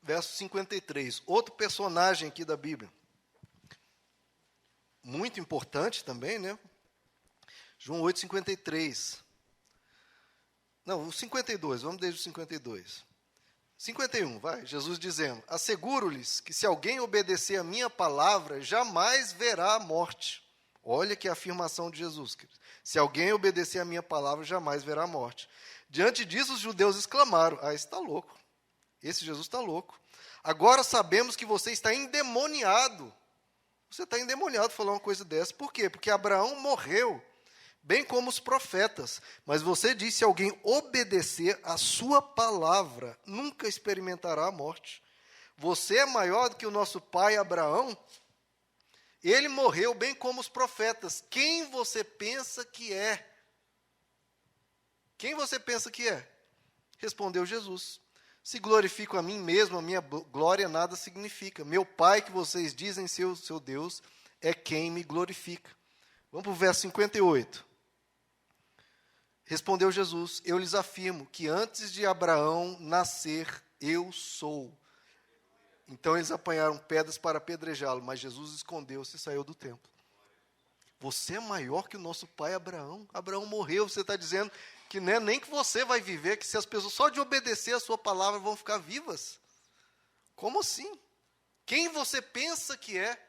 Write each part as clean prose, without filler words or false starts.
verso 53. Outro personagem aqui da Bíblia. Muito importante também, né? João 8, 53. Não, o 52, vamos desde o 52. 51, vai, Jesus dizendo: asseguro-lhes que se alguém obedecer a minha palavra, jamais verá a morte. Olha que afirmação de Jesus, queridos. Se alguém obedecer a minha palavra, jamais verá a morte. Diante disso, os judeus exclamaram: esse está louco. Esse Jesus está louco. Agora sabemos que você está endemoniado. Você está endemoniado falar uma coisa dessa. Por quê? Porque Abraão morreu, bem como os profetas. Mas você diz: se alguém obedecer a sua palavra, nunca experimentará a morte. Você é maior do que o nosso pai Abraão? Ele morreu bem como os profetas. Quem você pensa que é? Quem você pensa que é? Respondeu Jesus: se glorifico a mim mesmo, a minha glória nada significa. Meu Pai, que vocês dizem ser seu Deus, é quem me glorifica. Vamos para o verso 58. Respondeu Jesus: eu lhes afirmo que antes de Abraão nascer, eu sou. Então eles apanharam pedras para apedrejá-lo, mas Jesus escondeu-se e saiu do templo. Você é maior que o nosso pai Abraão. Abraão morreu, você está dizendo que não é nem que você vai viver, que se as pessoas só de obedecer a sua palavra vão ficar vivas. Como assim? Quem você pensa que é?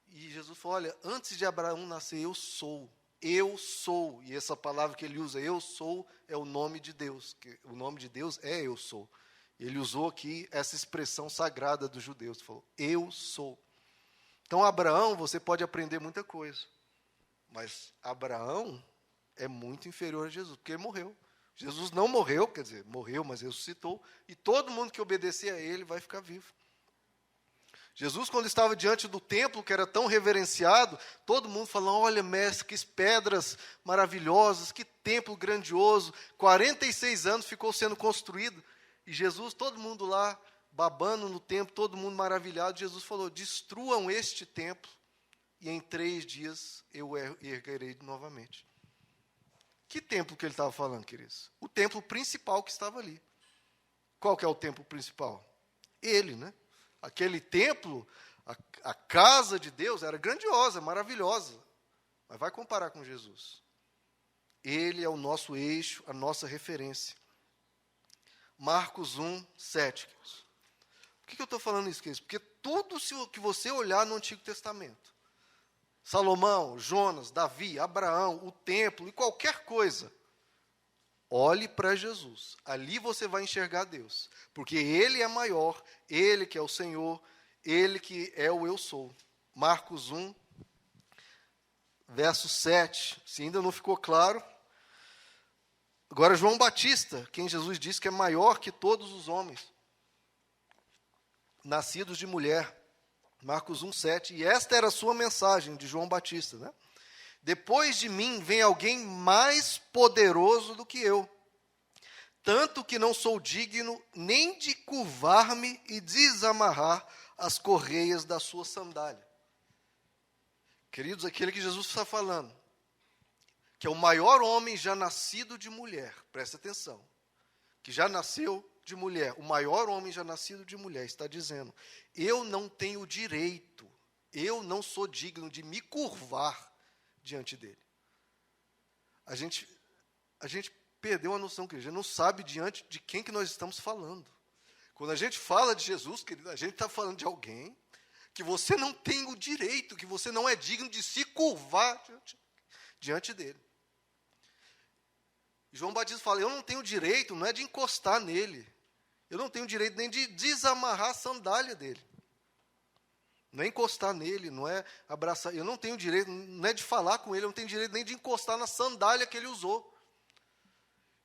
E Jesus falou: olha, antes de Abraão nascer, eu sou. Eu sou. E essa palavra que ele usa, eu sou, é o nome de Deus. O nome de Deus é eu sou. Ele usou aqui essa expressão sagrada dos judeus. Falou: eu sou. Então, Abraão, você pode aprender muita coisa. Mas Abraão é muito inferior a Jesus, porque ele morreu. Jesus não morreu, quer dizer, morreu, mas ressuscitou. E todo mundo que obedecer a ele vai ficar vivo. Jesus, quando estava diante do templo, que era tão reverenciado, todo mundo falando: olha, mestre, que pedras maravilhosas, que templo grandioso. 46 anos ficou sendo construído. E Jesus, todo mundo lá, babando no templo, todo mundo maravilhado. Jesus falou: destruam este templo, e em 3 dias eu erguerei novamente. Que templo que ele estava falando, queridos? O templo principal que estava ali. Qual que é o templo principal? Ele, né? Aquele templo, a casa de Deus, era grandiosa, maravilhosa. Mas vai comparar com Jesus. Ele é o nosso eixo, a nossa referência. Marcos 1, 7. Por que eu estou falando isso, queridos? Porque tudo que você olhar no Antigo Testamento, Salomão, Jonas, Davi, Abraão, o templo e qualquer coisa, olhe para Jesus. Ali você vai enxergar Deus. Porque Ele é maior, Ele que é o Senhor, Ele que é o eu sou. Marcos 1, verso 7. Se ainda não ficou claro. Agora, João Batista, quem Jesus disse que é maior que todos os homens, nascidos de mulher. Marcos 1, 7. E esta era a sua mensagem de João Batista, né? Depois de mim vem alguém mais poderoso do que eu, tanto que não sou digno nem de curvar-me e desamarrar as correias da sua sandália. Queridos, aquele que Jesus está falando, que é o maior homem já nascido de mulher, presta atenção, que já nasceu de mulher, o maior homem já nascido de mulher, está dizendo: eu não tenho direito, eu não sou digno de me curvar diante dele. A gente perdeu a noção, querido, a gente não sabe diante de quem que nós estamos falando. Quando a gente fala de Jesus, querido, a gente está falando de alguém que você não tem o direito, que você não é digno de se curvar diante dele. João Batista fala: eu não tenho direito, não é de encostar nele, eu não tenho direito nem de desamarrar a sandália dele, não é encostar nele, não é abraçar, eu não tenho direito, não é de falar com ele, eu não tenho direito nem de encostar na sandália que ele usou.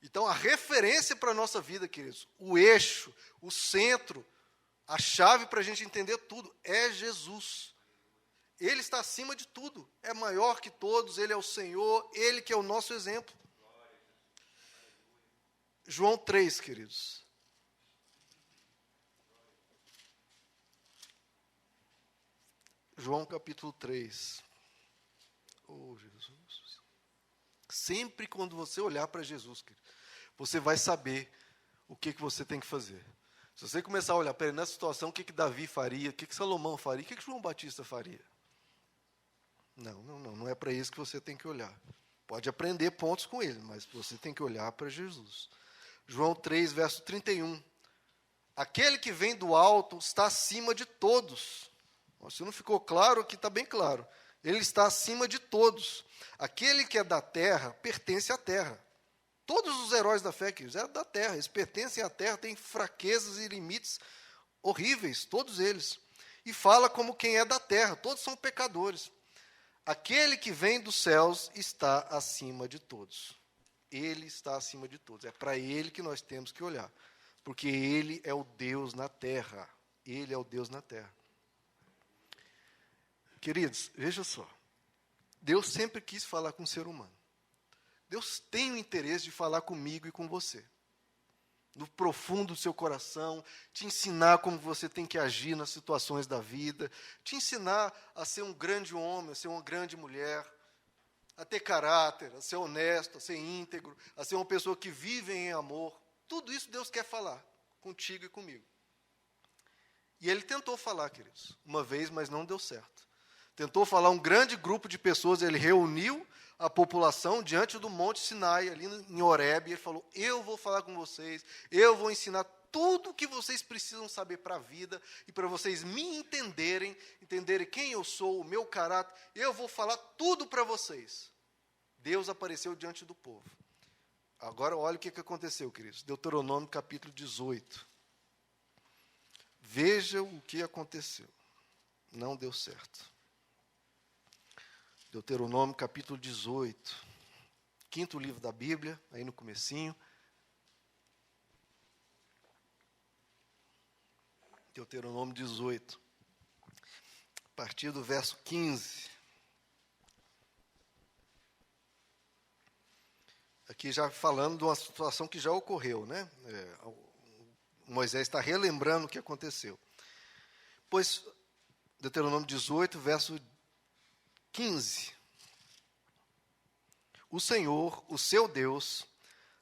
Então, a referência para a nossa vida, queridos, o eixo, o centro, a chave para a gente entender tudo é Jesus. Ele está acima de tudo, é maior que todos, Ele é o Senhor, Ele que é o nosso exemplo. João 3, queridos. João capítulo 3. Oh, Jesus. Sempre quando você olhar para Jesus, querido, você vai saber o que você tem que fazer. Se você começar a olhar, peraí, nessa situação, o que Davi faria, o que Salomão faria, o que João Batista faria? Não é para isso que você tem que olhar. Pode aprender pontos com ele, mas você tem que olhar para Jesus. João 3, verso 31. Aquele que vem do alto está acima de todos. Se não ficou claro, aqui está bem claro. Ele está acima de todos. Aquele que é da terra, pertence à terra. Todos os heróis da fé, queridos, é da terra. Eles pertencem à terra, têm fraquezas e limites horríveis, todos eles. E fala como quem é da terra. Todos são pecadores. Aquele que vem dos céus está acima de todos. Ele está acima de todos. É para ele que nós temos que olhar. Porque ele é o Deus na terra. Ele é o Deus na terra. Queridos, veja só. Deus sempre quis falar com o ser humano. Deus tem o interesse de falar comigo e com você. No profundo do seu coração, te ensinar como você tem que agir nas situações da vida, te ensinar a ser um grande homem, a ser uma grande mulher, a ter caráter, a ser honesto, a ser íntegro, a ser uma pessoa que vive em amor. Tudo isso Deus quer falar contigo e comigo. E Ele tentou falar, queridos, uma vez, mas não deu certo. Tentou falar um grande grupo de pessoas, Ele reuniu a população diante do Monte Sinai, ali em Horebe, e Ele falou, eu vou falar com vocês, eu vou ensinar tudo o que vocês precisam saber para a vida, e para vocês me entenderem quem eu sou, o meu caráter, eu vou falar tudo para vocês. Deus apareceu diante do povo. Agora, olha o que aconteceu, queridos. Deuteronômio, capítulo 18. Veja o que aconteceu. Não deu certo. Deuteronômio, capítulo 18. Quinto livro da Bíblia, aí no comecinho. Deuteronômio 18. A partir do verso 15. Aqui já falando de uma situação que já ocorreu, né? Moisés está relembrando o que aconteceu. Pois, Deuteronômio 18, verso 15. O Senhor, o seu Deus,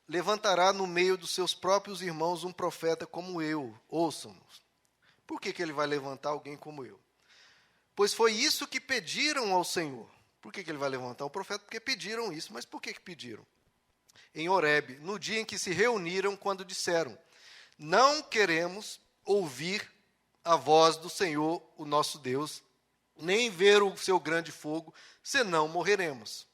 levantará no meio dos seus próprios irmãos um profeta como eu. Ouçam-nos. Por que ele vai levantar alguém como eu? Pois foi isso que pediram ao Senhor. Por que ele vai levantar um profeta? Porque pediram isso. Mas por que pediram? Em Horebe, no dia em que se reuniram, quando disseram, não queremos ouvir a voz do Senhor, o nosso Deus, nem ver o seu grande fogo, senão morreremos.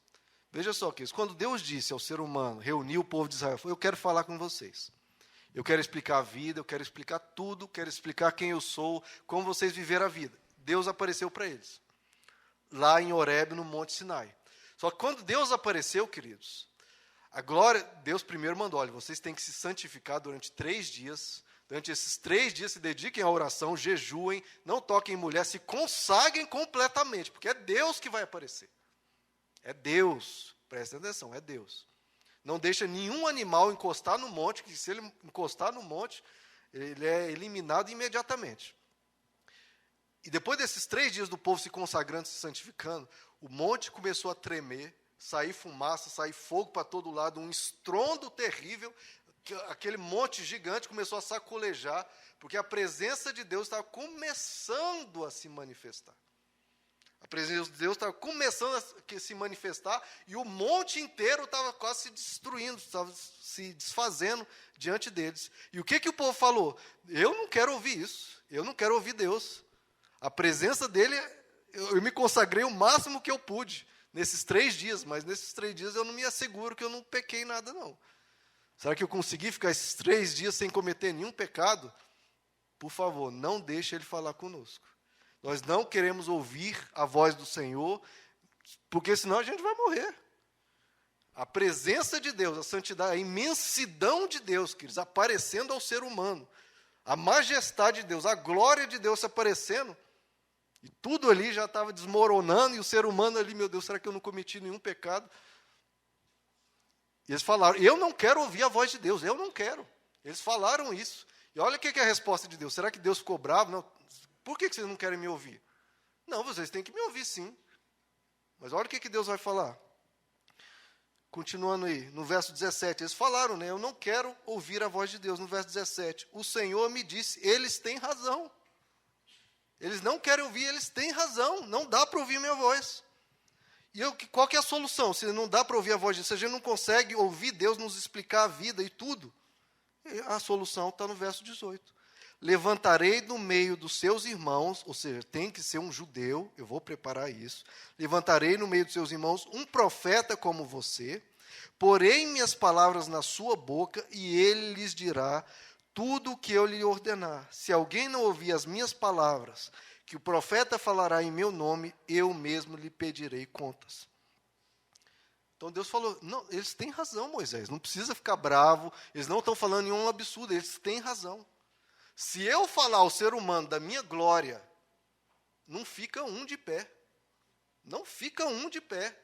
Veja só, queridos, quando Deus disse ao ser humano, reuniu o povo de Israel, eu quero falar com vocês. Eu quero explicar a vida, eu quero explicar tudo, quero explicar quem eu sou, como vocês viveram a vida. Deus apareceu para eles, lá em Horebe, no Monte Sinai. Só que quando Deus apareceu, queridos, a glória, Deus primeiro mandou, olha, vocês têm que se santificar durante 3 dias, durante esses 3 dias se dediquem à oração, jejuem, não toquem em mulher, se consagrem completamente, porque é Deus que vai aparecer. É Deus, presta atenção, é Deus. Não deixa nenhum animal encostar no monte, que se ele encostar no monte, ele é eliminado imediatamente. E depois desses 3 dias do povo se consagrando, se santificando, o monte começou a tremer, sair fumaça, sair fogo para todo lado, um estrondo terrível, aquele monte gigante começou a sacolejar, porque a presença de Deus estava começando a se manifestar. A presença de Deus estava começando a se manifestar, e o monte inteiro estava quase se destruindo, estava se desfazendo diante deles. E o que o povo falou? Eu não quero ouvir isso, eu não quero ouvir Deus. A presença dele, eu me consagrei o máximo que eu pude, nesses 3 dias, mas nesses 3 dias eu não me asseguro que eu não pequei nada, não. Será que eu consegui ficar esses 3 dias sem cometer nenhum pecado? Por favor, não deixe ele falar conosco. Nós não queremos ouvir a voz do Senhor, porque senão a gente vai morrer. A presença de Deus, a santidade, a imensidão de Deus, queridos, aparecendo ao ser humano, a majestade de Deus, a glória de Deus se aparecendo, e tudo ali já estava desmoronando, e o ser humano ali, meu Deus, será que eu não cometi nenhum pecado? E eles falaram, eu não quero ouvir a voz de Deus, eu não quero. Eles falaram isso. E olha o que é a resposta de Deus. Será que Deus ficou bravo? Não. Por que vocês não querem me ouvir? Não, vocês têm que me ouvir sim. Mas olha o que Deus vai falar. Continuando aí, no verso 17, eles falaram, né? Eu não quero ouvir a voz de Deus. No verso 17, o Senhor me disse, eles têm razão. Eles não querem ouvir, eles têm razão. Não dá para ouvir minha voz. E qual que é a solução? Se não dá para ouvir a voz de Deus, se a gente não consegue ouvir Deus nos explicar a vida e tudo, a solução está no verso 18. Levantarei do meio dos seus irmãos, ou seja, tem que ser um judeu, eu vou preparar isso. Levantarei no meio dos seus irmãos um profeta como você, porei minhas palavras na sua boca e ele lhes dirá tudo o que eu lhe ordenar. Se alguém não ouvir as minhas palavras, que o profeta falará em meu nome, eu mesmo lhe pedirei contas. Então Deus falou, não, eles têm razão, Moisés, não precisa ficar bravo, eles não estão falando nenhum absurdo, eles têm razão. Se eu falar ao ser humano da minha glória, não fica um de pé. Não fica um de pé.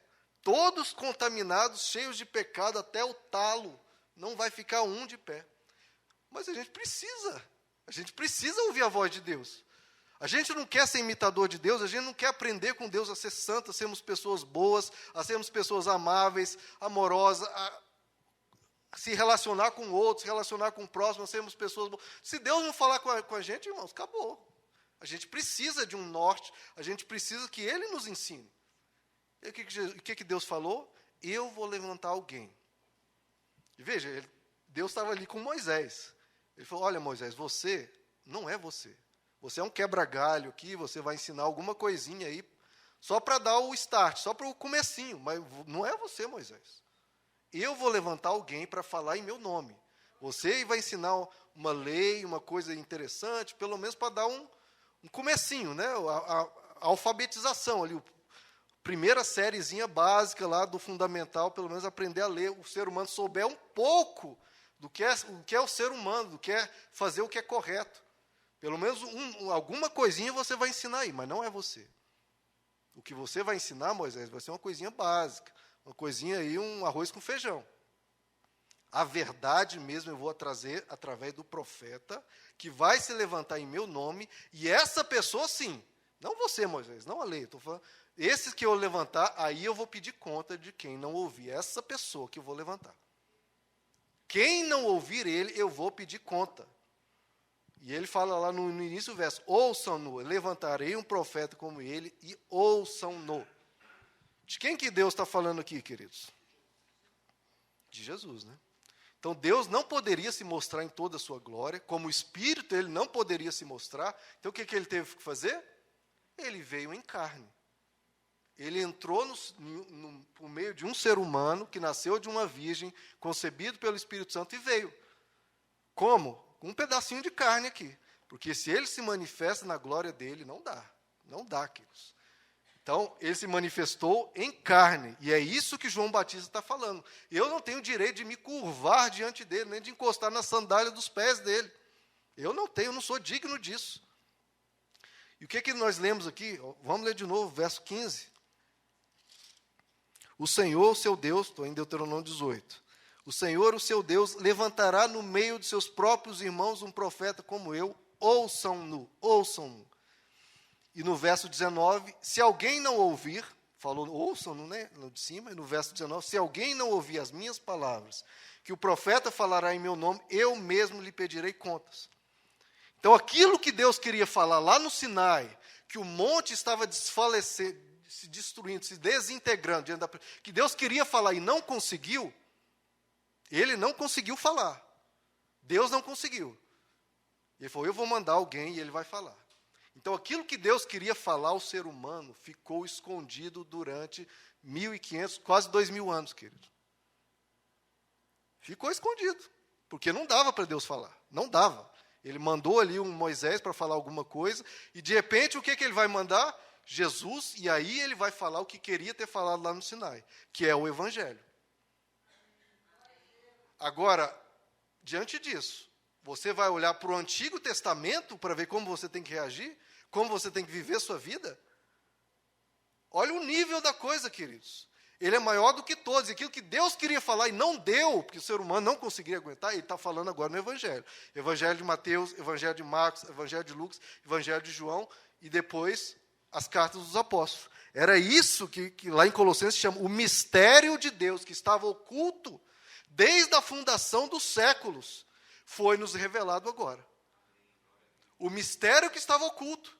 Todos contaminados, cheios de pecado até o talo, não vai ficar um de pé. Mas a gente precisa ouvir a voz de Deus. A gente não quer ser imitador de Deus, a gente não quer aprender com Deus a ser santo, a sermos pessoas boas, a sermos pessoas amáveis, amorosas, a se relacionar com outros, relacionar com o próximo, a sermos pessoas boas. Se Deus não falar com a gente, irmãos, acabou. A gente precisa de um norte, a gente precisa que Ele nos ensine. E o que Deus falou? Eu vou levantar alguém. E veja, Deus estava ali com Moisés. Ele falou, olha Moisés, você não é você. Você é um quebra-galho aqui, você vai ensinar alguma coisinha aí, só para dar o start, só para o comecinho, mas não é você, Moisés. Eu vou levantar alguém para falar em meu nome. Você vai ensinar uma lei, uma coisa interessante, pelo menos para dar um comecinho, né? A alfabetização ali, a primeira sériezinha básica lá do fundamental, pelo menos aprender a ler, o ser humano souber um pouco do que é o ser humano, do que é fazer o que é correto. Pelo menos alguma coisinha você vai ensinar aí, mas não é você. O que você vai ensinar, Moisés, vai ser uma coisinha básica, uma coisinha aí, um arroz com feijão. A verdade mesmo eu vou trazer através do profeta, que vai se levantar em meu nome, e essa pessoa sim, não você, Moisés, não a lei, estou falando, esses que eu levantar, aí eu vou pedir conta de quem não ouvir, essa pessoa que eu vou levantar. Quem não ouvir ele, eu vou pedir conta. E ele fala lá no início do verso, ouçam-no, levantarei um profeta como ele, e ouçam-no. De quem que Deus está falando aqui, queridos? De Jesus, né? Então, Deus não poderia se mostrar em toda a sua glória, como Espírito ele não poderia se mostrar. Então, o que ele teve que fazer? Ele veio em carne. Ele entrou por meio de um ser humano, que nasceu de uma virgem, concebido pelo Espírito Santo, e veio. Como? Com um pedacinho de carne aqui. Porque se ele se manifesta na glória dele, não dá. Não dá, queridos. Então, ele se manifestou em carne, e é isso que João Batista está falando. Eu não tenho direito de me curvar diante dele, nem de encostar na sandália dos pés dele. Eu não sou digno disso. E o que nós lemos aqui? Vamos ler de novo, verso 15. O Senhor, o seu Deus, estou em Deuteronômio 18. O Senhor, o seu Deus, levantará no meio de seus próprios irmãos um profeta como eu, ouçam-no, ouçam-no. E no verso 19, se alguém não ouvir, falou, ouçam-no, né, no de cima, e no verso 19, se alguém não ouvir as minhas palavras, que o profeta falará em meu nome, eu mesmo lhe pedirei contas. Então, aquilo que Deus queria falar lá no Sinai, que o monte estava desfalecendo, se destruindo, se desintegrando, que Deus queria falar e não conseguiu, ele não conseguiu falar. Deus não conseguiu. Ele falou, eu vou mandar alguém e ele vai falar. Então, aquilo que Deus queria falar ao ser humano ficou escondido durante 1.500, quase 2.000 anos, querido. Ficou escondido, porque não dava para Deus falar, não dava. Ele mandou ali um Moisés para falar alguma coisa, e de repente, o que ele vai mandar? Jesus, e aí ele vai falar o que queria ter falado lá no Sinai, que é o Evangelho. Agora, diante disso, você vai olhar para o Antigo Testamento para ver como você tem que reagir, como você tem que viver a sua vida? Olha o nível da coisa, queridos. Ele é maior do que todos. Aquilo que Deus queria falar e não deu, porque o ser humano não conseguia aguentar, ele está falando agora no Evangelho. Evangelho de Mateus, Evangelho de Marcos, Evangelho de Lucas, Evangelho de João, e depois as cartas dos apóstolos. Era isso que lá em Colossenses chama o mistério de Deus, que estava oculto desde a fundação dos séculos, foi nos revelado agora. O mistério que estava oculto,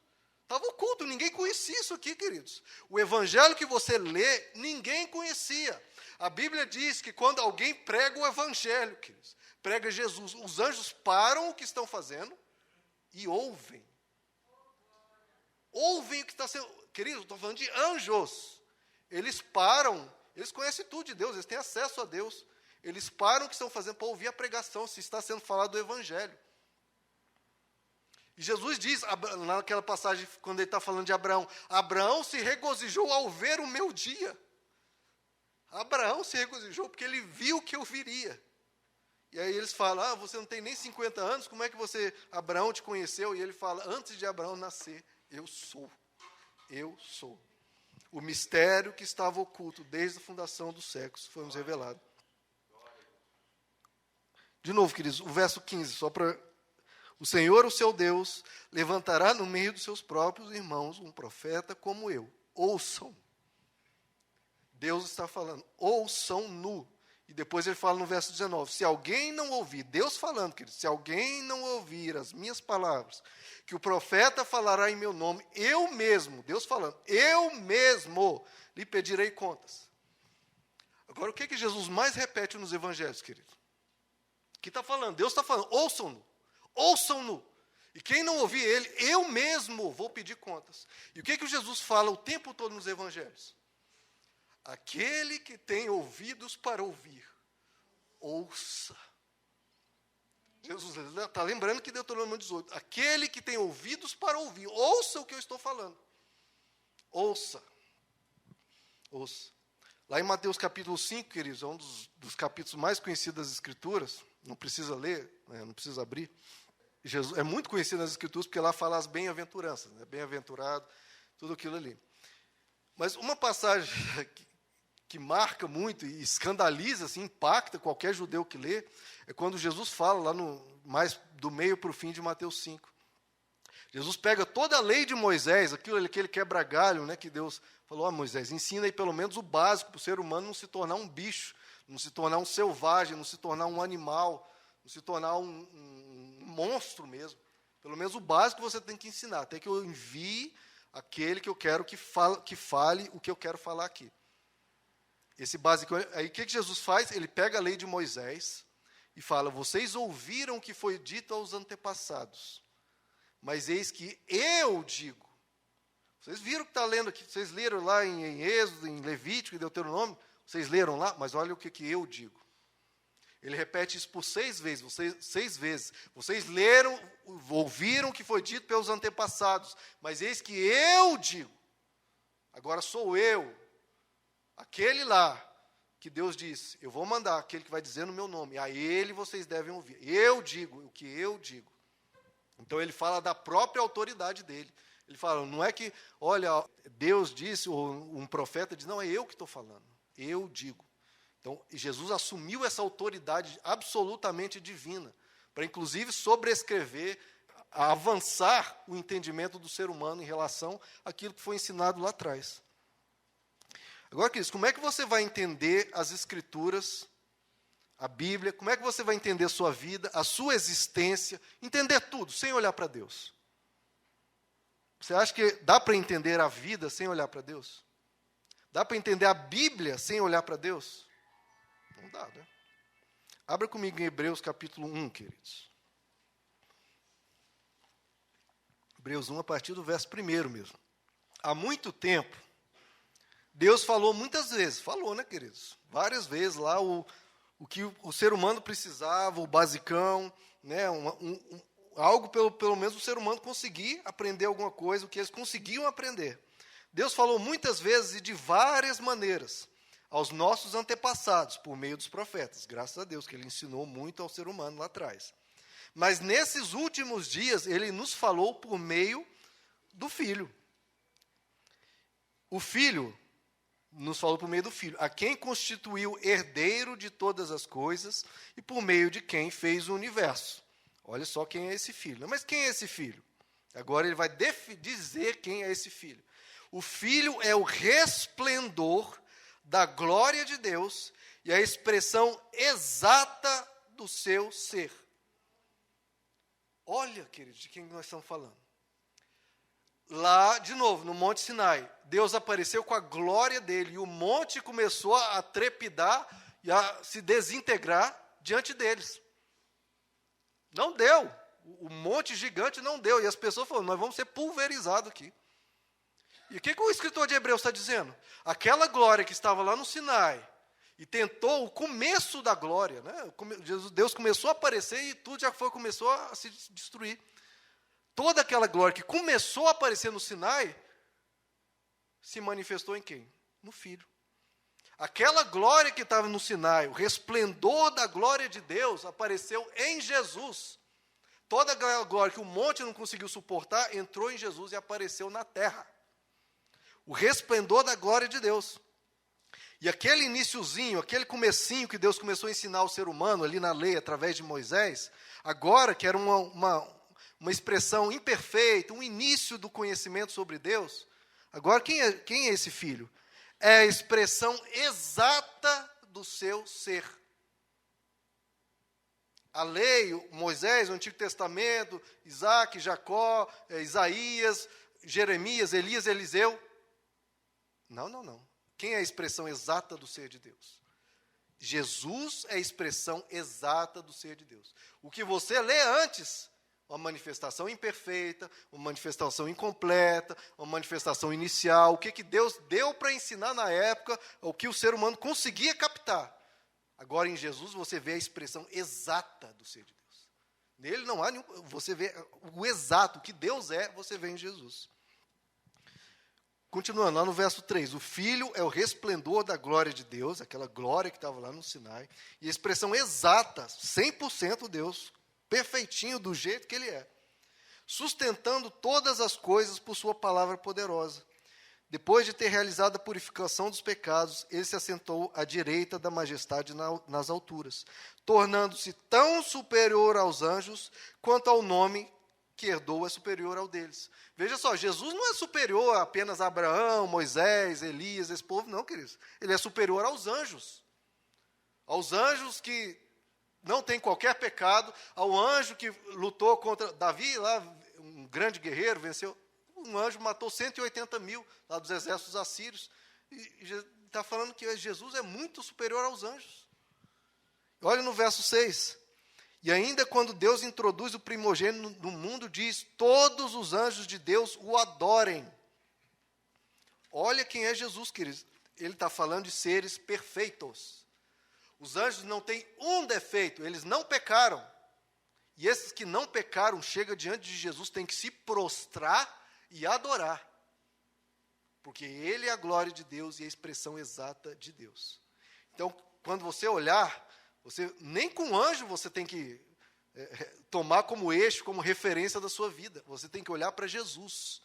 ninguém conhecia isso aqui, queridos. O evangelho que você lê, ninguém conhecia. A Bíblia diz que quando alguém prega o evangelho, queridos, prega Jesus, os anjos param o que estão fazendo e ouvem. Ouvem o que está sendo... Queridos, estou falando de anjos. Eles param, eles conhecem tudo de Deus, eles têm acesso a Deus. Eles param o que estão fazendo para ouvir a pregação, se está sendo falado do evangelho. E Jesus diz, naquela passagem, quando ele está falando de Abraão, Abraão se regozijou ao ver o meu dia. Abraão se regozijou porque ele viu que eu viria. E aí eles falam, você não tem nem 50 anos, como é que Abraão te conheceu? E ele fala, antes de Abraão nascer, eu sou. Eu sou. O mistério que estava oculto desde a fundação dos séculos foi nos revelado. De novo, queridos, o verso 15, só para... O Senhor, o seu Deus, levantará no meio dos seus próprios irmãos um profeta como eu. Ouçam. Deus está falando, ouçam-no. E depois ele fala no verso 19, se alguém não ouvir, Deus falando, queridos, se alguém não ouvir as minhas palavras, que o profeta falará em meu nome, eu mesmo, Deus falando, eu mesmo lhe pedirei contas. Agora, o que Jesus mais repete nos evangelhos, querido? Que está falando? Deus está falando, ouçam-no, ouçam-no. E quem não ouvir ele, eu mesmo vou pedir contas. E o que Jesus fala o tempo todo nos evangelhos? Aquele que tem ouvidos para ouvir, ouça. Jesus está lembrando que Deuteronômio 18, aquele que tem ouvidos para ouvir, ouça o que eu estou falando. Ouça. Ouça. Lá em Mateus capítulo 5, queridos, é um dos capítulos mais conhecidos das Escrituras, não precisa ler, não precisa abrir. Jesus é muito conhecido nas Escrituras, porque lá fala as bem-aventuranças, bem-aventurado, tudo aquilo ali. Mas uma passagem que marca muito e escandaliza, assim, impacta qualquer judeu que lê, é quando Jesus fala lá mais do meio para o fim de Mateus 5. Jesus pega toda a lei de Moisés, aquele quebra-galho, que Deus falou, Moisés, ensina aí pelo menos o básico para o ser humano não se tornar um bicho, não se tornar um selvagem, não se tornar um animal, não se tornar um monstro mesmo. Pelo menos o básico você tem que ensinar, até que eu envie aquele que eu quero que fale o que eu quero falar aqui. Esse básico, aí o que Jesus faz? Ele pega a lei de Moisés e fala, vocês ouviram o que foi dito aos antepassados, mas eis que eu digo. Vocês viram o que está lendo aqui, vocês leram lá em Êxodo, em Levítico, em Deuteronômio, vocês leram lá, mas olha o que eu digo. Ele repete isso por 6 vezes, 6 vezes. Vocês leram, ouviram o que foi dito pelos antepassados, mas eis que eu digo. Agora sou eu, aquele lá, que Deus disse, eu vou mandar aquele que vai dizer no meu nome, a ele vocês devem ouvir. Eu digo o que eu digo. Então ele fala da própria autoridade dele. Ele fala, não é que, olha, Deus disse, ou um profeta diz, não, é eu que estou falando. Eu digo. Então, Jesus assumiu essa autoridade absolutamente divina, para inclusive sobrescrever, avançar o entendimento do ser humano em relação àquilo que foi ensinado lá atrás. Agora, queridos, como é que você vai entender as Escrituras, a Bíblia, como é que você vai entender a sua vida, a sua existência, entender tudo, sem olhar para Deus? Você acha que dá para entender a vida sem olhar para Deus? Dá para entender a Bíblia sem olhar para Deus? Não dá, né? Abra comigo em Hebreus capítulo 1, queridos. Hebreus 1, a partir do verso 1 mesmo. Há muito tempo, Deus falou muitas vezes, né, queridos? Várias vezes lá o que o ser humano precisava, o basicão, né, algo pelo menos o ser humano conseguir aprender alguma coisa, o que eles conseguiam aprender. Deus falou muitas vezes e de várias maneiras aos nossos antepassados, por meio dos profetas. Graças a Deus que Ele ensinou muito ao ser humano lá atrás. Mas nesses últimos dias, Ele nos falou por meio do Filho. O Filho nos falou por meio do Filho, a quem constituiu herdeiro de todas as coisas e por meio de quem fez o universo. Olha só quem é esse Filho. Mas quem é esse Filho? Agora ele vai dizer quem é esse Filho. O Filho é o resplendor da glória de Deus e a expressão exata do seu ser. Olha, queridos, de quem nós estamos falando. Lá, de novo, no Monte Sinai, Deus apareceu com a glória dele, e o monte começou a trepidar e a se desintegrar diante deles. Não deu. O monte gigante não deu. E as pessoas falaram, nós vamos ser pulverizados aqui. E o que o escritor de Hebreus está dizendo? Aquela glória que estava lá no Sinai, e tentou o começo da glória, né? Deus começou a aparecer e tudo já começou a se destruir. Toda aquela glória que começou a aparecer no Sinai, se manifestou em quem? No Filho. Aquela glória que estava no Sinai, o resplendor da glória de Deus, apareceu em Jesus. Toda aquela glória que o monte não conseguiu suportar, entrou em Jesus e apareceu na terra. O resplendor da glória de Deus. E aquele iniciozinho, aquele comecinho que Deus começou a ensinar ao ser humano ali na lei, através de Moisés, agora que era uma expressão imperfeita, um início do conhecimento sobre Deus, agora quem é esse Filho? É a expressão exata do seu ser. A lei, Moisés, o Antigo Testamento, Isaac, Jacó, Isaías, Jeremias, Elias, Eliseu. Não. Quem é a expressão exata do ser de Deus? Jesus é a expressão exata do ser de Deus. O que você lê antes, uma manifestação imperfeita, uma manifestação incompleta, uma manifestação inicial, o que Deus deu para ensinar na época, o que o ser humano conseguia captar. Agora, em Jesus, você vê a expressão exata do ser de Deus. Nele não há nenhum, você vê o exato, o que Deus é, você vê em Jesus. Continuando, lá no verso 3, o Filho é o resplendor da glória de Deus, aquela glória que estava lá no Sinai, e a expressão exata, 100% Deus, perfeitinho do jeito que Ele é, sustentando todas as coisas por sua palavra poderosa. Depois de ter realizado a purificação dos pecados, Ele se assentou à direita da majestade nas alturas, tornando-se tão superior aos anjos, quanto ao nome que herdou é superior ao deles. Veja só, Jesus não é superior apenas a Abraão, Moisés, Elias, esse povo, não, queridos. Ele é superior aos anjos. Aos anjos que não têm qualquer pecado, ao anjo que lutou contra Davi, lá, um grande guerreiro, venceu. Um anjo matou 180 mil lá dos exércitos assírios. E está falando que Jesus é muito superior aos anjos. Olha no verso 6. E ainda quando Deus introduz o primogênito no mundo, diz, todos os anjos de Deus o adorem. Olha quem é Jesus, queridos. Ele está falando de seres perfeitos. Os anjos não têm um defeito, eles não pecaram. E esses que não pecaram, chegam diante de Jesus, têm que se prostrar e adorar. Porque Ele é a glória de Deus e a expressão exata de Deus. Então, quando você olhar, nem com anjo você tem que tomar como eixo, como referência da sua vida. Você tem que olhar para Jesus.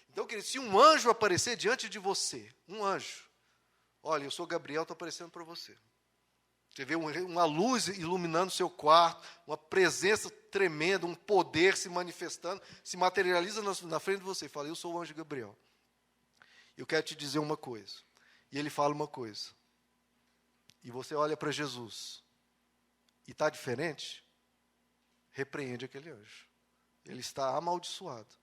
Então, querido, se um anjo aparecer diante de você, um anjo, olha, eu sou Gabriel, estou aparecendo para você. Você vê uma luz iluminando o seu quarto, uma presença tremenda, um poder se manifestando, se materializa na frente de você. Fala, eu sou o anjo Gabriel. Eu quero te dizer uma coisa. E ele fala uma coisa. E você olha para Jesus. E está diferente? Repreende aquele anjo. Ele está amaldiçoado.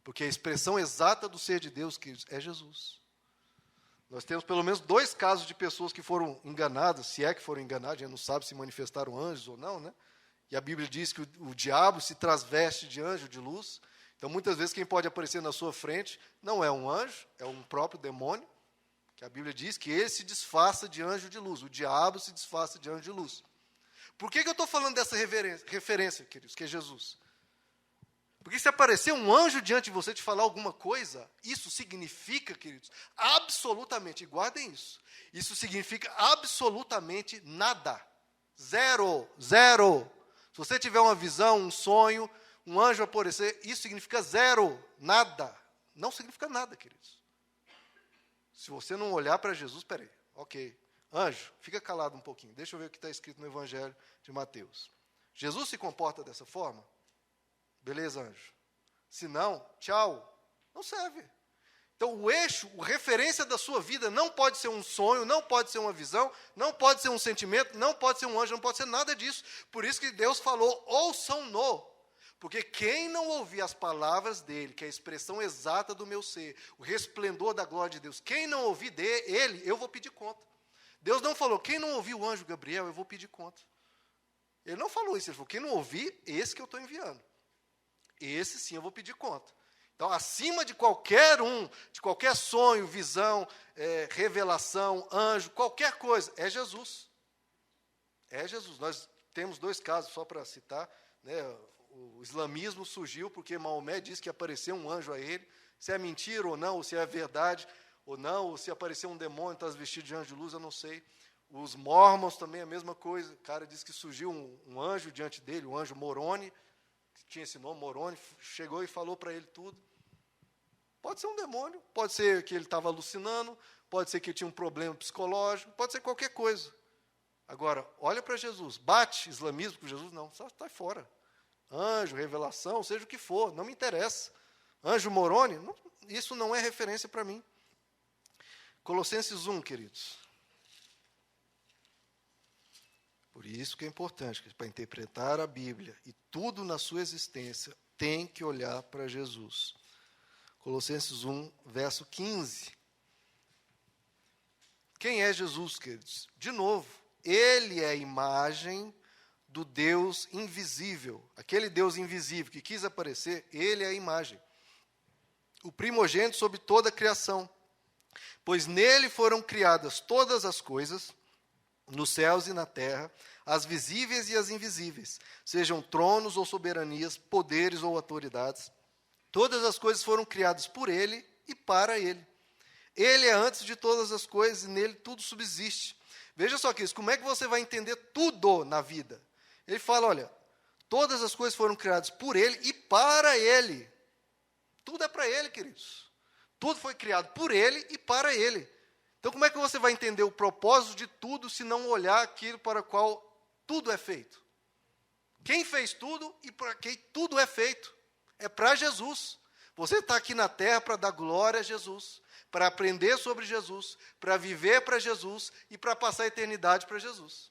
Porque a expressão exata do ser de Deus, queridos, é Jesus. Nós temos pelo menos 2 casos de pessoas que foram enganadas, se é que foram enganadas, a gente não sabe se manifestaram anjos ou não, né? E a Bíblia diz que o diabo se transveste de anjo de luz. Então, muitas vezes, quem pode aparecer na sua frente não é um anjo, é um próprio demônio, que a Bíblia diz que ele se disfarça de anjo de luz, o diabo se disfarça de anjo de luz. Por que eu estou falando dessa referência, queridos, que é Jesus? Porque se aparecer um anjo diante de você te falar alguma coisa, isso significa, queridos, absolutamente, e guardem isso, isso significa absolutamente nada. Zero. Se você tiver uma visão, um sonho, um anjo aparecer, isso significa zero, nada. Não significa nada, queridos. Se você não olhar para Jesus, peraí, ok. Anjo, fica calado um pouquinho, deixa eu ver o que está escrito no Evangelho de Mateus. Jesus se comporta dessa forma? Beleza, anjo. Se não, tchau. Não serve. Então, o eixo, a referência da sua vida não pode ser um sonho, não pode ser uma visão, não pode ser um sentimento, não pode ser um anjo, não pode ser nada disso. Por isso que Deus falou, ouçam-no. Porque quem não ouvir as palavras dele, que é a expressão exata do meu ser, o resplendor da glória de Deus, quem não ouvir dele, eu vou pedir conta. Deus não falou, quem não ouvir o anjo Gabriel, eu vou pedir conta. Ele não falou isso, ele falou, quem não ouvir, esse que eu estou enviando. Esse sim eu vou pedir conta. Então, acima de qualquer de qualquer sonho, visão, revelação, anjo, qualquer coisa, é Jesus. É Jesus. Nós temos 2 casos, só para citar, né? O islamismo surgiu porque Maomé disse que apareceu um anjo a ele. Se é mentira ou não, ou se é verdade ou não, ou se apareceu um demônio e está vestido de anjo de luz, eu não sei. Os mormons também a mesma coisa. O cara disse que surgiu um anjo diante dele, o anjo Moroni, que tinha esse nome, Moroni, chegou e falou para ele tudo. Pode ser um demônio, pode ser que ele estava alucinando, pode ser que ele tinha um problema psicológico, pode ser qualquer coisa. Agora, olha para Jesus, bate islamismo com Jesus? Não, só está fora. Anjo, revelação, seja o que for, não me interessa. Anjo Moroni, não, isso não é referência para mim. Colossenses 1, queridos. Por isso que é importante, para interpretar a Bíblia e tudo na sua existência, tem que olhar para Jesus. Colossenses 1, verso 15. Quem é Jesus, queridos? De novo, ele é a imagem do Deus invisível. Aquele Deus invisível que quis aparecer, ele é a imagem. O primogênito sobre toda a criação. Pois nele foram criadas todas as coisas, nos céus e na terra, as visíveis e as invisíveis, sejam tronos ou soberanias, poderes ou autoridades. Todas as coisas foram criadas por ele e para ele. Ele é antes de todas as coisas e nele tudo subsiste. Veja só, queridos, como é que você vai entender tudo na vida? Ele fala, olha, todas as coisas foram criadas por ele e para ele. Tudo é para ele, queridos. Tudo foi criado por ele e para ele. Então, como é que você vai entender o propósito de tudo se não olhar aquilo para o qual tudo é feito? Quem fez tudo e para quem tudo é feito? É para Jesus. Você está aqui na terra para dar glória a Jesus, para aprender sobre Jesus, para viver para Jesus e para passar a eternidade para Jesus.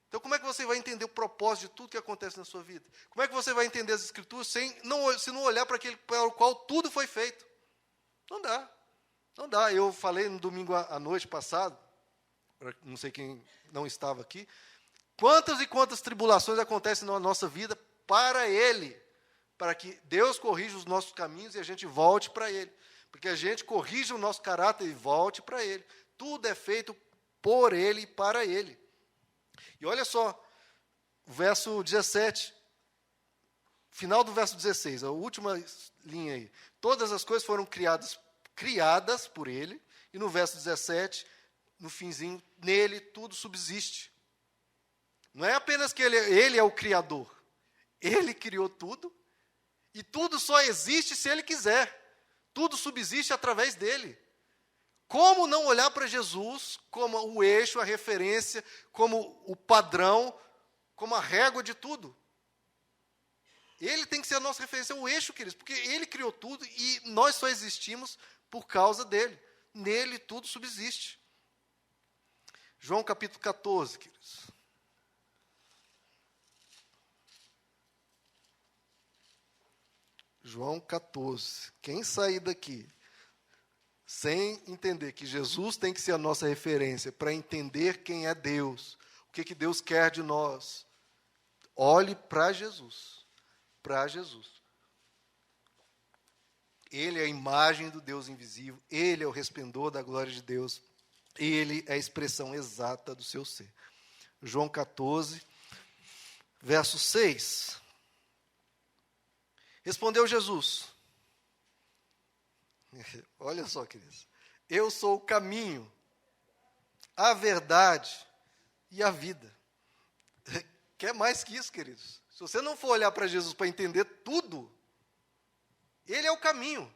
Então, como é que você vai entender o propósito de tudo que acontece na sua vida? Como é que você vai entender as Escrituras se não olhar para aquele para o qual tudo foi feito? Não dá. Não dá. Eu falei no domingo à noite passado, não sei quem não estava aqui, quantas e quantas tribulações acontecem na nossa vida para Ele, para que Deus corrija os nossos caminhos e a gente volte para Ele. Porque a gente corrija o nosso caráter e volte para Ele. Tudo é feito por Ele e para Ele. E olha só, o verso 17, final do verso 16, a última linha aí. Todas as coisas foram criadas por Ele, e no verso 17, no finzinho, nele tudo subsiste. Não é apenas que ele é o Criador, Ele criou tudo, e tudo só existe se Ele quiser. Tudo subsiste através dEle. Como não olhar para Jesus como o eixo, a referência, como o padrão, como a régua de tudo? Ele tem que ser a nossa referência, o eixo, queridos, porque Ele criou tudo e nós só existimos por causa dEle. Nele tudo subsiste. João capítulo 14, queridos. João 14. Quem sair daqui sem entender que Jesus tem que ser a nossa referência para entender quem é Deus, o que Deus quer de nós, olhe para Jesus. Para Jesus. Ele é a imagem do Deus invisível, Ele é o resplendor da glória de Deus, Ele é a expressão exata do seu ser. João 14, verso 6. Respondeu Jesus. Olha só, queridos. Eu sou o caminho, a verdade e a vida. Quer mais que isso, queridos? Se você não for olhar para Jesus para entender tudo, Ele é o caminho.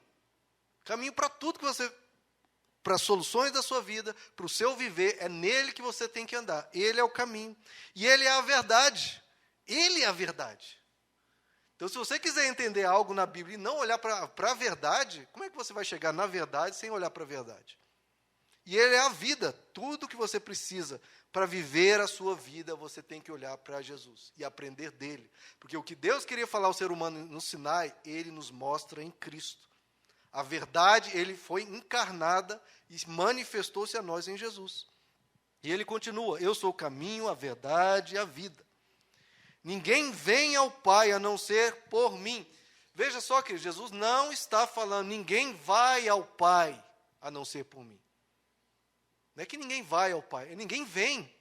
Caminho para tudo que você... para as soluções da sua vida, para o seu viver, é nele que você tem que andar. Ele é o caminho. E Ele é a verdade. Ele é a verdade. Então, se você quiser entender algo na Bíblia e não olhar para a verdade, como é que você vai chegar na verdade sem olhar para a verdade? E ele é a vida. Tudo que você precisa para viver a sua vida, você tem que olhar para Jesus e aprender dele. Porque o que Deus queria falar ao ser humano no Sinai, ele nos mostra em Cristo. A verdade, ele foi encarnada e manifestou-se a nós em Jesus. E ele continua: eu sou o caminho, a verdade e a vida. Ninguém vem ao Pai a não ser por mim. Veja só que Jesus não está falando, ninguém vai ao Pai a não ser por mim. Não é que ninguém vai ao Pai, ninguém vem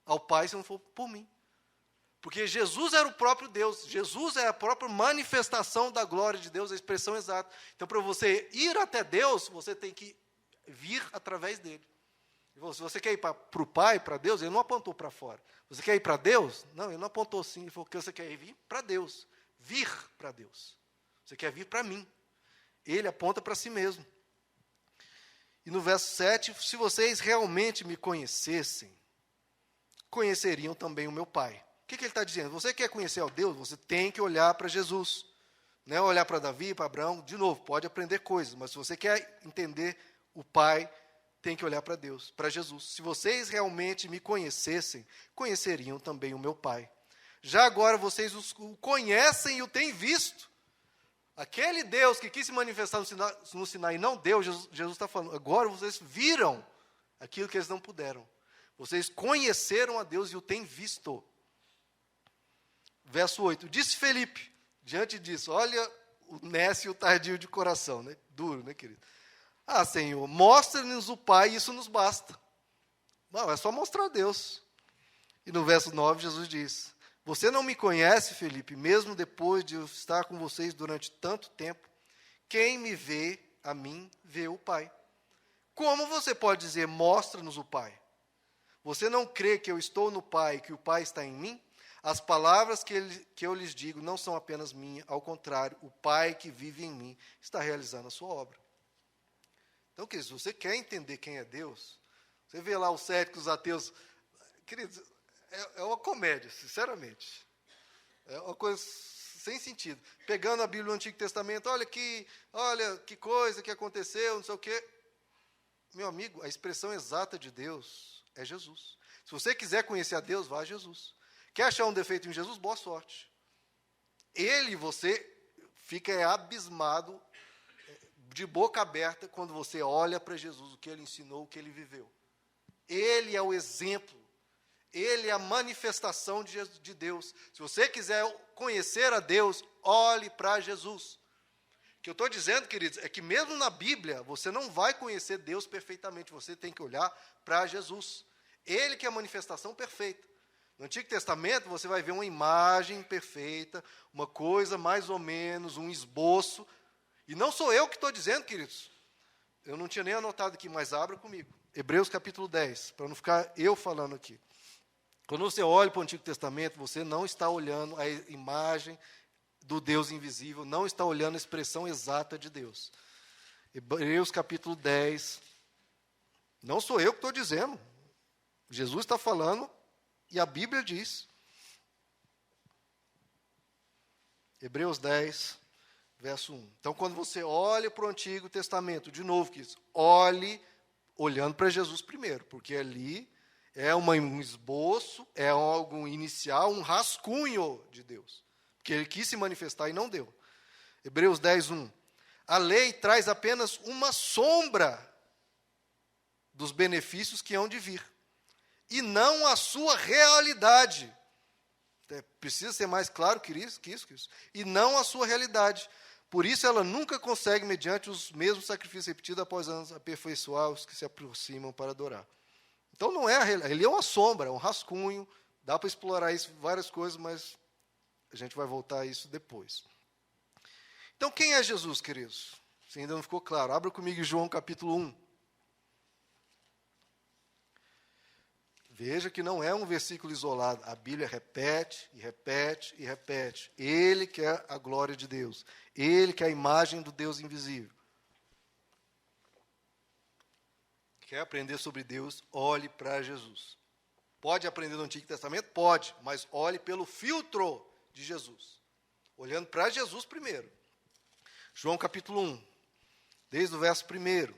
ao Pai se não for por mim. Porque Jesus era o próprio Deus, Jesus é a própria manifestação da glória de Deus, a expressão exata. Então, para você ir até Deus, você tem que vir através dele. Se você quer ir para o Pai, para Deus, ele não apontou para fora. Você quer ir para Deus? Não, ele não apontou assim. Ele falou que você quer vir para Deus. Vir para Deus. Você quer vir para mim. Ele aponta para si mesmo. E no verso 7, se vocês realmente me conhecessem, conheceriam também o meu Pai. O que ele está dizendo? Você quer conhecer ao Deus? Você tem que olhar para Jesus. Não é olhar para Davi, para Abraão. De novo, pode aprender coisas, mas se você quer entender o Pai, tem que olhar para Deus, para Jesus. Se vocês realmente me conhecessem, conheceriam também o meu Pai. Já agora vocês o conhecem e o têm visto. Aquele Deus que quis se manifestar no Sinai e não deu, Jesus está falando, agora vocês viram aquilo que eles não puderam. Vocês conheceram a Deus e o têm visto. Verso 8, disse Felipe, diante disso, olha o nécio e o tardio de coração, né? Duro, né, querido? Ah, Senhor, mostra-nos o Pai e isso nos basta. Não, é só mostrar a Deus. E no verso 9, Jesus diz, você não me conhece, Felipe, mesmo depois de eu estar com vocês durante tanto tempo. Quem me vê, a mim, vê o Pai. Como você pode dizer, mostra-nos o Pai? Você não crê que eu estou no Pai e que o Pai está em mim? As palavras que eu lhes digo não são apenas minhas, ao contrário, o Pai que vive em mim está realizando a sua obra. Então, queridos, se você quer entender quem é Deus, você vê lá os céticos, os ateus, queridos, é uma comédia, sinceramente. É uma coisa sem sentido. Pegando a Bíblia do Antigo Testamento, olha que coisa que aconteceu, não sei o quê. Meu amigo, a expressão exata de Deus é Jesus. Se você quiser conhecer a Deus, vá a Jesus. Quer achar um defeito em Jesus? Boa sorte. Ele, você fica abismado, de boca aberta, quando você olha para Jesus, o que ele ensinou, o que ele viveu. Ele é o exemplo. Ele é a manifestação de Deus. Se você quiser conhecer a Deus, olhe para Jesus. O que eu estou dizendo, queridos, é que mesmo na Bíblia, você não vai conhecer Deus perfeitamente. Você tem que olhar para Jesus. Ele que é a manifestação perfeita. No Antigo Testamento, você vai ver uma imagem perfeita, uma coisa mais ou menos, um esboço. E não sou eu que estou dizendo, queridos. Eu não tinha nem anotado aqui, mas abra comigo. Hebreus capítulo 10, para não ficar eu falando aqui. Quando você olha para o Antigo Testamento, você não está olhando a imagem do Deus invisível, não está olhando a expressão exata de Deus. Hebreus capítulo 10. Não sou eu que estou dizendo. Jesus está falando e a Bíblia diz. Hebreus 10, verso 1. Então, quando você olha para o Antigo Testamento, de novo, olhe olhando para Jesus primeiro, porque ali é um esboço, é algo inicial, um rascunho de Deus. Porque ele quis se manifestar e não deu. Hebreus 10, 1. A lei traz apenas uma sombra dos benefícios que hão de vir, e não a sua realidade. Precisa ser mais claro que isso. E não a sua realidade. Por isso ela nunca consegue, mediante os mesmos sacrifícios repetidos após anos, aperfeiçoar os que se aproximam para adorar. Então não é ele é uma sombra, é um rascunho, dá para explorar isso, várias coisas, mas a gente vai voltar a isso depois. Então quem é Jesus, queridos? Se ainda não ficou claro, abra comigo em João capítulo 1. Veja que não é um versículo isolado, a Bíblia repete e repete e repete. Ele que é a glória de Deus, ele que é a imagem do Deus invisível. Quer aprender sobre Deus? Olhe para Jesus. Pode aprender no Antigo Testamento? Pode, mas olhe pelo filtro de Jesus. olhando para Jesus primeiro. João capítulo 1, desde o verso 1.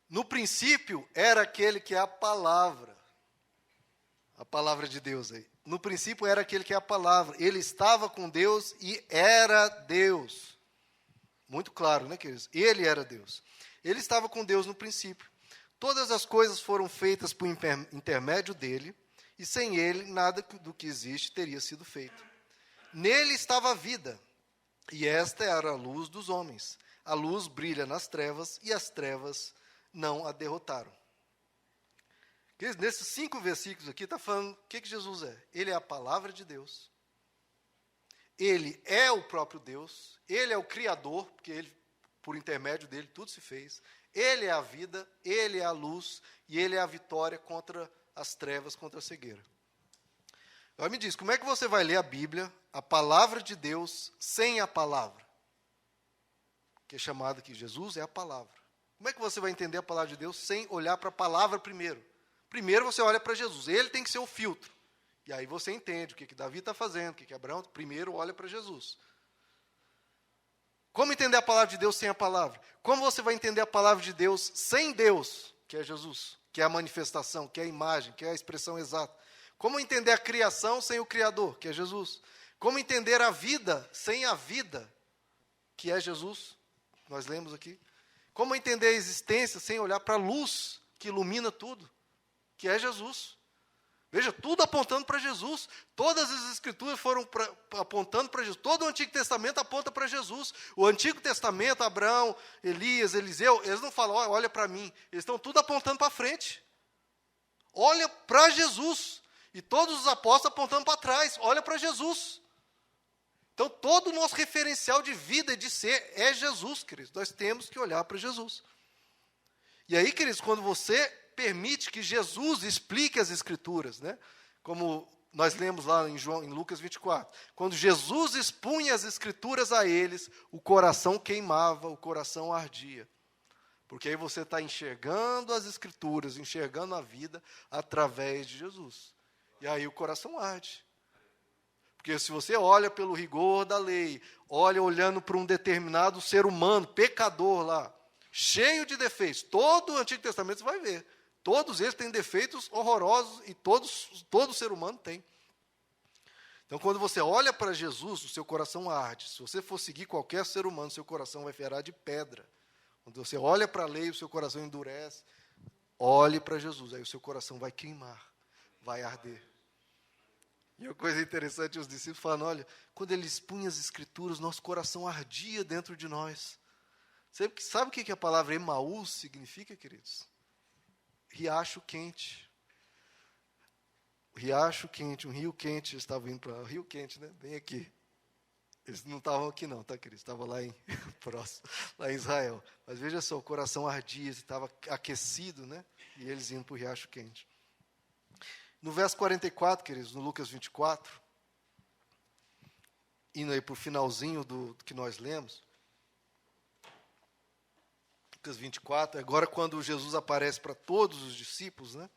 No princípio era aquele que é a palavra de Deus aí. No princípio era aquele que é a palavra. Ele estava com Deus e era Deus. Muito claro, né, queridos? Ele era Deus. Ele estava com Deus no princípio. Todas as coisas foram feitas por intermédio dele, e sem ele nada do que existe teria sido feito. Nele estava a vida, e esta era a luz dos homens. A luz brilha nas trevas, e as trevas não a derrotaram. Nesses 5 versículos aqui, está falando o que Jesus é. Ele é a palavra de Deus. Ele é o próprio Deus. Ele é o Criador, porque ele, por intermédio dele tudo se fez. Ele é a vida, ele é a luz, e ele é a vitória contra as trevas, contra a cegueira. Agora me diz, como é que você vai ler a Bíblia, a palavra de Deus, sem a palavra? Que é chamado aqui, Jesus é a palavra. Como é que você vai entender a palavra de Deus sem olhar para a palavra primeiro? Primeiro você olha para Jesus, ele tem que ser o filtro. E aí você entende o que Davi está fazendo, o que Abraão, primeiro olha para Jesus. Como entender a palavra de Deus sem a palavra? Como você vai entender a palavra de Deus sem Deus, que é Jesus, que é a manifestação, que é a imagem, que é a expressão exata? Como entender a criação sem o Criador, que é Jesus? Como entender a vida sem a vida, que é Jesus? Nós lemos aqui. Como entender a existência sem olhar para a luz que ilumina tudo, que é Jesus? Veja, tudo apontando para Jesus. Todas as escrituras foram apontando para Jesus. Todo o Antigo Testamento aponta para Jesus. O Antigo Testamento, Abraão, Elias, Eliseu, eles não falam, olha para mim. Eles estão tudo apontando para frente. Olha para Jesus. E todos os apóstolos apontando para trás. Olha para Jesus. Então, todo o nosso referencial de vida e de ser é Jesus, queridos. Nós temos que olhar para Jesus. E aí, queridos, quando você permite que Jesus explique as Escrituras, né? Como nós lemos lá em Lucas 24. Quando Jesus expunha as Escrituras a eles, o coração queimava, o coração ardia. Porque aí você está enxergando as Escrituras, enxergando a vida através de Jesus. E aí o coração arde. Porque se você olha pelo rigor da lei, olhando para um determinado ser humano, pecador lá, cheio de defeitos, todo o Antigo Testamento você vai ver. Todos eles têm defeitos horrorosos e todo ser humano tem. Então, quando você olha para Jesus, o seu coração arde. Se você for seguir qualquer ser humano, seu coração vai virar de pedra. Quando você olha para a lei, o seu coração endurece. Olhe para Jesus, aí o seu coração vai queimar, vai arder. E uma coisa interessante, os discípulos falam, olha, quando ele expunha as Escrituras, nosso coração ardia dentro de nós. Sabe o que a palavra Emaús significa, queridos? Riacho quente. Riacho quente, um rio quente. Eles estavam indo para o rio quente, né? Bem aqui. Eles não estavam aqui não, tá, queridos? Estavam lá próximo, lá em Israel. Mas veja só, o coração ardia, estava aquecido, né? E eles iam para o riacho quente. No verso 44, queridos, no Lucas 24, indo aí para o finalzinho do que nós lemos, Lucas 24, agora quando Jesus aparece para todos os discípulos, né?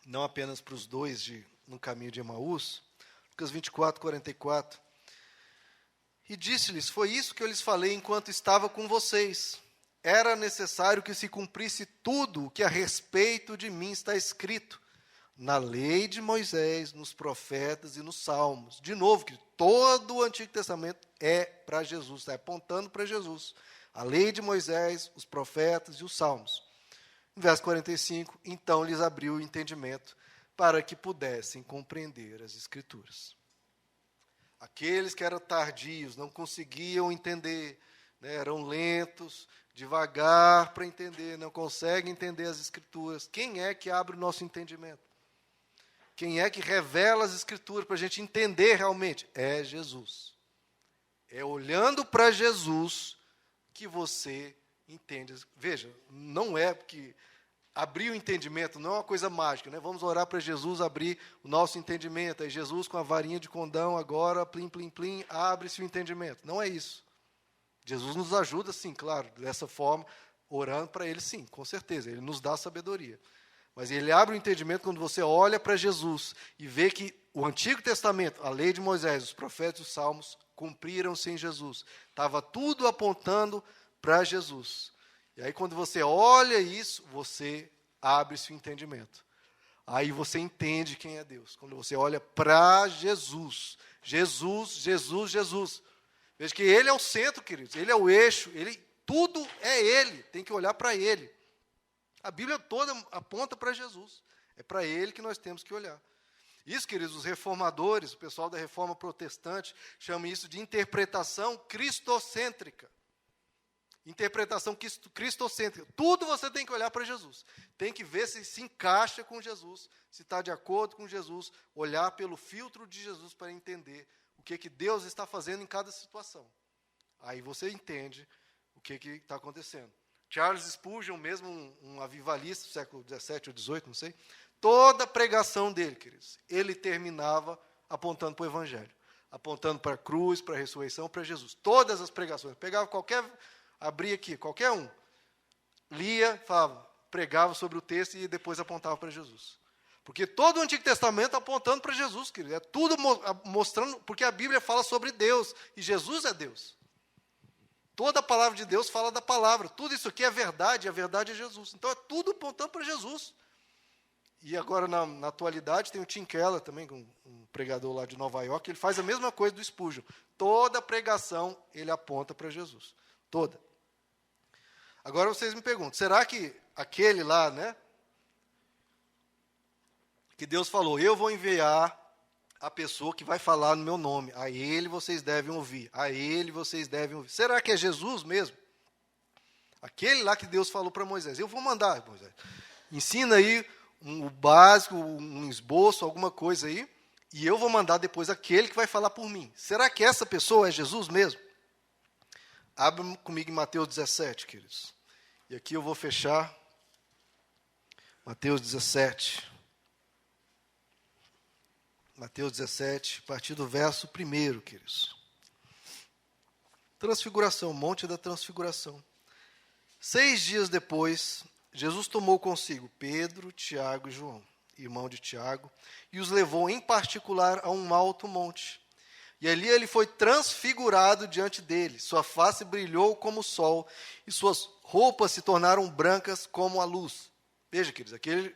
Não apenas para os dois no caminho de Emaús, Lucas 24, 44, e disse-lhes, foi isso que eu lhes falei enquanto estava com vocês, era necessário que se cumprisse tudo o que a respeito de mim está escrito, na lei de Moisés, nos profetas e nos salmos. De novo, que todo o Antigo Testamento é para Jesus, está apontando para Jesus. A lei de Moisés, os profetas e os salmos. No verso 45, então lhes abriu o entendimento para que pudessem compreender as Escrituras. Aqueles que eram tardios, não conseguiam entender, né, eram lentos, devagar para entender, não conseguem entender as Escrituras. Quem é que abre o nosso entendimento? Quem é que revela as Escrituras para a gente entender realmente? É Jesus. É olhando para Jesus que você entende. Veja, não é porque abrir o entendimento não é uma coisa mágica, né? Vamos orar para Jesus abrir o nosso entendimento. Aí Jesus com a varinha de condão agora, plim, plim, plim, abre-se o entendimento. Não é isso. Jesus nos ajuda, sim, claro, dessa forma, orando para Ele, sim, com certeza. Ele nos dá sabedoria. Mas Ele abre o entendimento quando você olha para Jesus e vê que o Antigo Testamento, a lei de Moisés, os profetas e os salmos, cumpriram-se em Jesus. Estava tudo apontando para Jesus. E aí, quando você olha isso, você abre seu entendimento. Aí você entende quem é Deus. Quando você olha para Jesus. Jesus, Jesus, Jesus. Veja que Ele é o centro, queridos. Ele é o eixo. Tudo é Ele. Tem que olhar para Ele. A Bíblia toda aponta para Jesus. É para Ele que nós temos que olhar. Isso, queridos, os reformadores, o pessoal da reforma protestante, chama isso de interpretação cristocêntrica. Interpretação cristocêntrica. Tudo você tem que olhar para Jesus. Tem que ver se encaixa com Jesus, se está de acordo com Jesus, olhar pelo filtro de Jesus para entender o que Deus está fazendo em cada situação. Aí você entende o que está acontecendo. Charles Spurgeon, mesmo um avivalista do século XVII ou XVIII, não sei, toda a pregação dele, queridos, ele terminava apontando para o Evangelho, apontando para a cruz, para a ressurreição, para Jesus. Todas as pregações. Pegava abria aqui, qualquer um, lia, falava, pregava sobre o texto e depois apontava para Jesus. Porque todo o Antigo Testamento apontando para Jesus, querido. É tudo mostrando, porque a Bíblia fala sobre Deus, e Jesus é Deus. Toda a palavra de Deus fala da palavra. Tudo isso aqui é verdade, e a verdade é Jesus. Então é tudo apontando para Jesus. E agora, na atualidade, tem o Tim Keller também, um pregador lá de Nova York, ele faz a mesma coisa do Spurgeon. Toda pregação, ele aponta para Jesus. Toda. Agora vocês me perguntam, será que aquele lá, né, que Deus falou, eu vou enviar a pessoa que vai falar no meu nome, a ele vocês devem ouvir, a ele vocês devem ouvir. Será que é Jesus mesmo? Aquele lá que Deus falou para Moisés, eu vou mandar, Moisés, ensina aí o básico, um esboço, alguma coisa aí, e eu vou mandar depois aquele que vai falar por mim. Será que essa pessoa é Jesus mesmo? Abra comigo em Mateus 17, queridos. E aqui eu vou fechar. Mateus 17. Mateus 17, a partir do verso 1, queridos. Transfiguração, Monte da Transfiguração. 6 dias depois, Jesus tomou consigo Pedro, Tiago e João, irmão de Tiago, e os levou em particular a um alto monte. E ali ele foi transfigurado diante dele. Sua face brilhou como o sol, e suas roupas se tornaram brancas como a luz. Veja, queridos, aqui ele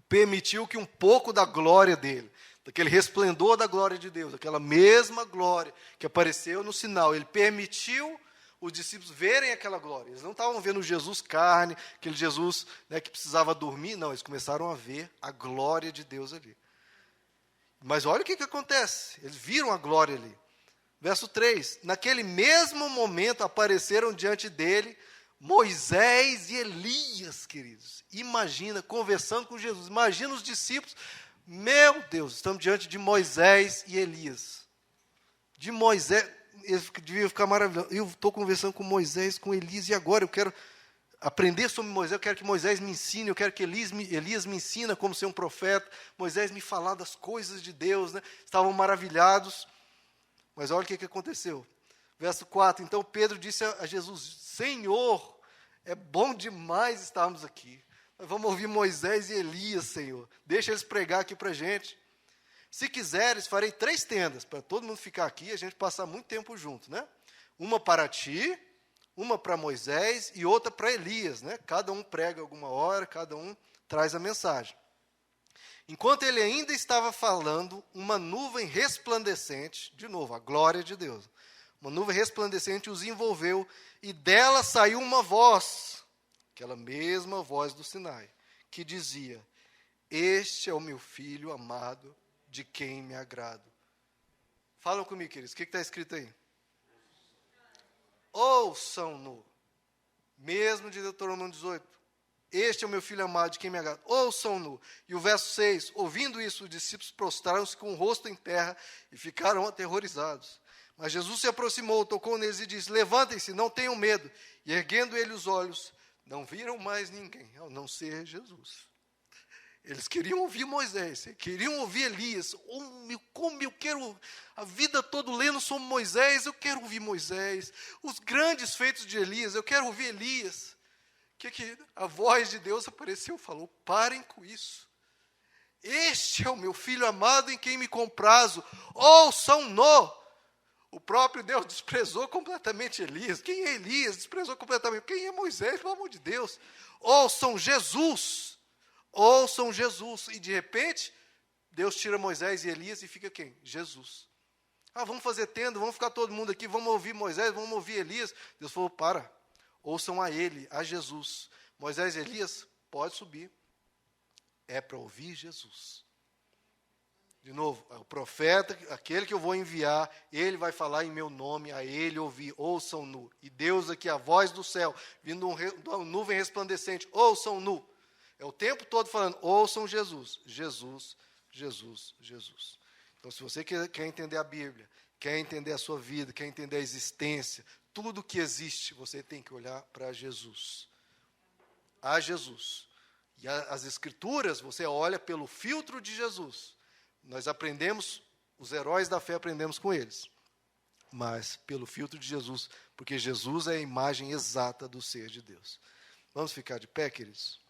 permitiu que um pouco da glória dele, daquele resplendor da glória de Deus, aquela mesma glória que apareceu no sinal, ele permitiu os discípulos verem aquela glória. Eles não estavam vendo Jesus carne, aquele Jesus, né, que precisava dormir. Não, eles começaram a ver a glória de Deus ali. Mas olha o que acontece. Eles viram a glória ali. Verso 3. Naquele mesmo momento apareceram diante dele Moisés e Elias, queridos. Imagina, conversando com Jesus. Imagina os discípulos. Meu Deus, estamos diante de Moisés e Elias. De Moisés, eles deviam ficar maravilhosos. Eu estou conversando com Moisés, com Elias, e agora eu quero aprender sobre Moisés, eu quero que Moisés me ensine, eu quero que Elias me ensine como ser um profeta, Moisés me falar das coisas de Deus, né? Estavam maravilhados, mas olha o que aconteceu. Verso 4, então Pedro disse a Jesus, Senhor, é bom demais estarmos aqui, nós vamos ouvir Moisés e Elias, Senhor, deixa eles pregar aqui para a gente. Se quiseres, farei 3 tendas, para todo mundo ficar aqui e a gente passar muito tempo junto, né? Uma para ti, uma para Moisés e outra para Elias, né? Cada um prega alguma hora, cada um traz a mensagem. Enquanto ele ainda estava falando, uma nuvem resplandecente, de novo, a glória de Deus, uma nuvem resplandecente os envolveu e dela saiu uma voz, aquela mesma voz do Sinai, que dizia, este é o meu filho amado, de quem me agrado. Falam comigo, queridos, o que está escrito aí? Ouçam-no, mesmo de Deuteronômio 18, este é o meu filho amado, de quem me agrada, ouçam-no. E o verso 6, ouvindo isso, os discípulos prostraram-se com o rosto em terra e ficaram aterrorizados. Mas Jesus se aproximou, tocou neles e disse, levantem-se, não tenham medo. E erguendo ele os olhos, não viram mais ninguém, ao não ser Jesus. Eles queriam ouvir Moisés, queriam ouvir Elias. Como eu quero, a vida toda lendo sobre Moisés, eu quero ouvir Moisés. Os grandes feitos de Elias, eu quero ouvir Elias. Que a voz de Deus apareceu e falou, parem com isso. Este é o meu filho amado em quem me comprazo, ouçam-no. O próprio Deus desprezou completamente Elias. Quem é Elias? Desprezou completamente. Quem é Moisés? Pelo amor de Deus. Ouçam Jesus. Ouçam Jesus. E de repente, Deus tira Moisés e Elias e fica quem? Jesus. Vamos fazer tenda, vamos ficar todo mundo aqui, vamos ouvir Moisés, vamos ouvir Elias. Deus falou, para. Ouçam a ele, a Jesus. Moisés e Elias, pode subir. É para ouvir Jesus. De novo, o profeta, aquele que eu vou enviar, ele vai falar em meu nome, a ele ouvir, ouçam-no. E Deus aqui, a voz do céu, vindo uma nuvem resplandecente, ouçam-no. É o tempo todo falando, ouçam Jesus, Jesus, Jesus, Jesus. Então, se você quer entender a Bíblia, quer entender a sua vida, quer entender a existência, tudo que existe, você tem que olhar para Jesus. A Jesus. E as Escrituras, você olha pelo filtro de Jesus. Nós aprendemos, os heróis da fé aprendemos com eles. Mas pelo filtro de Jesus, porque Jesus é a imagem exata do ser de Deus. Vamos ficar de pé, queridos?